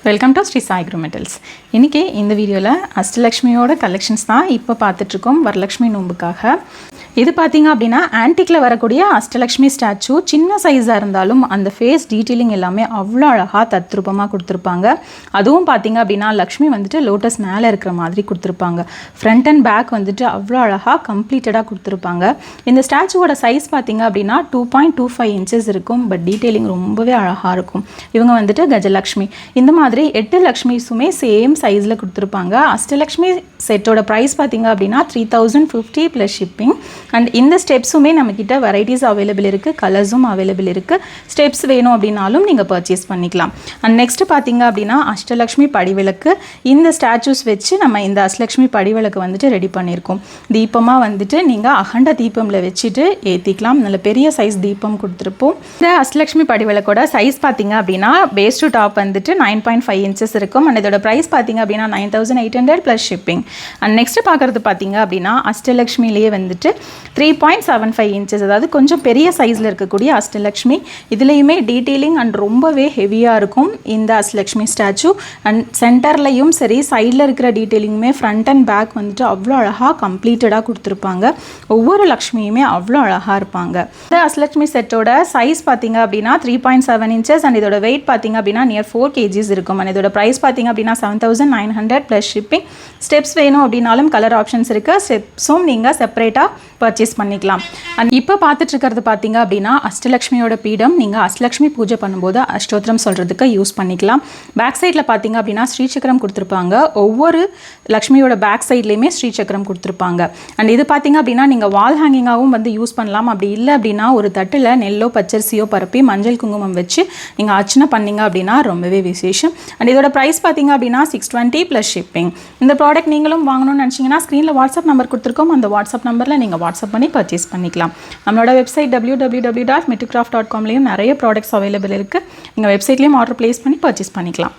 Welcome to Sri Sai metals. இன்றைக்கி இந்த வீடியோவில் அஷ்டலக்ஷ்மியோட கலெக்ஷன்ஸ் தான் இப்போ பார்த்துட்ருக்கோம் வரலக்ஷ்மி நோம்புக்காக. இது பார்த்திங்க அப்படின்னா ஆன்டிக்கில் வரக்கூடிய அஷ்டலக்ஷ்மி ஸ்டாச்சு சின்ன சைஸாக இருந்தாலும் அந்த ஃபேஸ் டீட்டெயிலிங் எல்லாமே அவ்வளோ அழகாக தத்ரூபமாக கொடுத்துருப்பாங்க. அதுவும் பார்த்திங்க அப்படின்னா லக்ஷ்மி வந்துட்டு லோட்டஸ் மேலே இருக்கிற மாதிரி கொடுத்துருப்பாங்க. ஃப்ரண்ட் அண்ட் பேக் வந்துட்டு அவ்வளோ அழகாக கம்ப்ளீட்டடாக கொடுத்துருப்பாங்க. இந்த ஸ்டாச்சுவோட சைஸ் பார்த்திங்க அப்படின்னா 2.25 inches இருக்கும். பட் டீட்டெயிலிங் ரொம்பவே அழகாக இருக்கும். இவங்க வந்துட்டு கஜலக்ஷ்மி. இந்த மாதிரி 8 லக்ஷ்மிஸுமே சேம் சைஸில் கொடுத்துருப்பாங்க. அஷ்டலக்ஷ்மி செட்டோட ப்ரைஸ் பார்த்திங்க அப்படின்னா 3050 ப்ளஸ் ஷிப்பிங். அண்ட் இந்த ஸ்டெப்ஸுமே நம்மக்கிட்ட வெரைட்டிஸ் அவைலபிள் இருக்குது, கலர்ஸும் அவைலபிள் இருக்குது. ஸ்டெப்ஸ் வேணும் அப்படின்னாலும் நீங்கள் பர்ச்சேஸ் பண்ணிக்கலாம். அண்ட் நெக்ஸ்ட்டு பார்த்திங்க அப்படின்னா அஷ்டலக்ஷ்மி படிவிளக்கு. இந்த ஸ்டாச்சூஸ் வச்சு நம்ம இந்த அஷ்டலக்ஷ்மி படிவிளக்கு வந்துட்டு ரெடி பண்ணியிருக்கோம். தீபமாக வந்துட்டு நீங்கள் அகண்ட தீபமில் வச்சுட்டு ஏற்றிக்கலாம். நல்ல பெரிய சைஸ் தீபம் கொடுத்துருப்போம். இந்த அஷ்டலக்ஷ்மி படிவிளக்கோட சைஸ் பார்த்திங்க அப்படின்னா பேஸ் டு டாப் வந்துட்டு 9.5 inches இருக்கும். அண்ட் இதோட ப்ரைஸ் பார்த்திங்க அப்படின்னா 9800 ப்ளஸ் ஷிப்பிங். அண்ட் நெக்ஸ்ட்டு பார்க்குறது பார்த்திங்க அப்படின்னா அஷ்டலக்ஷ்மிலேயே வந்துட்டு 3.75 inches, அதாவது கொஞ்சம் பெரிய சைஸில் இருக்கக்கூடிய அஷ்டலக்ஷ்மி. இதுலேயுமே டீட்டெயிலிங் அண்ட் ரொம்பவே ஹெவியாக இருக்கும் இந்த அஷ்டலக்ஷ்மி ஸ்டாச்சு. அண்ட் சென்டர்லையும் சரி சைடில் இருக்கிற டீட்டெயிலிங்குமே ஃப்ரண்ட் அண்ட் பேக் வந்துட்டு அவ்வளோ அழகாக கம்ப்ளீட்டடாக கொடுத்துருப்பாங்க. ஒவ்வொரு லக்ஷ்மியுமே அவ்வளோ அழகாக இருப்பாங்க. இந்த அஷ்டலக்ஷ்மி செட்டோட சைஸ் பார்த்திங்க அப்படின்னா 3.7 inches. அண்ட் இதோட வெயிட் பார்த்திங்க அப்படின்னா நியர் 4 kgs இருக்கும். அண்ட் இதோட ப்ரைஸ் பார்த்திங்க அப்படின்னா 7900 ப்ளஸ் ஷிப்பிங். ஸ்டெப்ஸ் வேணும் அப்படின்னாலும் கலர் ஆப்ஷன்ஸ் இருக்குது. ஸ்டெப்ஸும் நீங்கள் செப்பரேட்டாக பர்ச்சேஸ் பண்ணிக்கலாம். அண்ட் இப்போ பார்த்துட்டு இருக்கிறது பார்த்தீங்க அப்படின்னா அஷ்டலக்ஷ்மியோட பீடம். நீங்கள் அஷ்டலக்ஷ்மி பூஜை பண்ணும்போது அஷ்டோத்திரம் சொல்கிறதுக்கு யூஸ் பண்ணிக்கலாம். பேக் சைடில் பார்த்தீங்க அப்படின்னா ஸ்ரீசக்கரம் கொடுத்துருப்பாங்க. ஒவ்வொரு லக்ஷ்மியோட பேக் சைட்லேயுமே ஸ்ரீசக்கரம் கொடுத்துருப்பாங்க. அண்ட் இது பார்த்தீங்க அப்படின்னா நீங்கள் வால் ஹேங்கிங்காகவும் வந்து யூஸ் பண்ணலாம். அப்படி இல்லை அப்படின்னா ஒரு தட்டில் நெல்லோ பச்சரிசியோ பரப்பி மஞ்சள் குங்குமம் வச்சு நீங்கள் அர்ச்சனை பண்ணிங்க அப்படின்னா ரொம்பவே விசேஷம். அண்ட் இதோட ப்ரைஸ் பார்த்தீங்க அப்படின்னா 620 ப்ளஸ் ஷிப்பிங். இந்த ப்ராடக்ட் நீங்களும் வாங்கணும்னு நினச்சிங்கன்னா ஸ்க்ரீனில் வாட்ஸ்அப் நம்பர் கொடுத்துருக்கோம். அந்த வாட்ஸ்அப் நம்பரில் நீங்கள் வாட்ஸ்அப் பண்ணி பர்ச்சேஸ் பண்ணிக்கலாம். நம்மளோட வெப்சைட் www.mittucraft.com நிறைய ப்ராடக்ட்ஸ் அவைலபிள் இருக்குது. நீங்கள் வெப்சைட்லேயும் ஆர்டர் ப்ளேஸ் பண்ணி பர்ச்சேஸ் பண்ணிக்கலாம்.